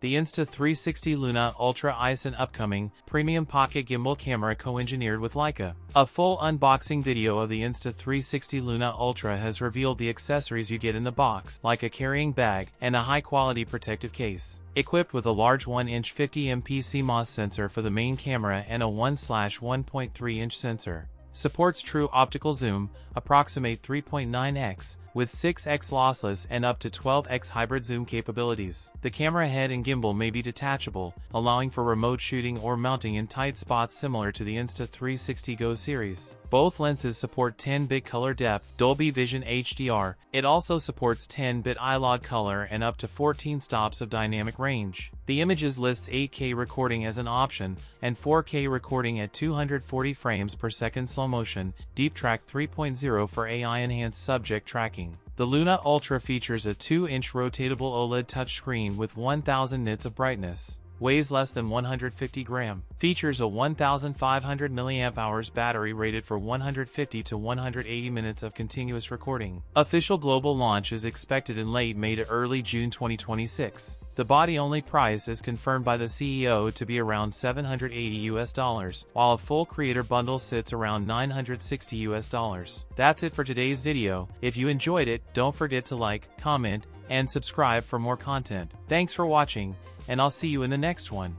The Insta360 Luna Ultra is an upcoming, premium pocket gimbal camera co-engineered with Leica. A full unboxing video of the Insta360 Luna Ultra has revealed the accessories you get in the box, like a carrying bag and a high-quality protective case. Equipped with a large 1-inch 50MP CMOS sensor for the main camera and a 1/1.3-inch sensor. Supports true optical zoom, approximate 3.9x, with 6x lossless and up to 12x hybrid zoom capabilities. The camera head and gimbal may be detachable, allowing for remote shooting or mounting in tight spots similar to the Insta360 Go series. Both lenses support 10-bit color depth, Dolby Vision HDR. It also supports 10-bit ILOD color and up to 14 stops of dynamic range. The images lists 8K recording as an option, and 4K recording at 240 frames per second slow motion, Deep Track 3.0 for AI-enhanced subject tracking. The Luna Ultra features a 2-inch rotatable OLED touchscreen with 1000 nits of brightness. Weighs less than 150 grams. Features a 1500 mAh battery rated for 150 to 180 minutes of continuous recording. Official global launch is expected in late May to early June 2026. The body-only price is confirmed by the CEO to be around $780, while a full creator bundle sits around $960. That's it for today's video. If you enjoyed it, don't forget to like, comment, and subscribe for more content. Thanks for watching, and I'll see you in the next one.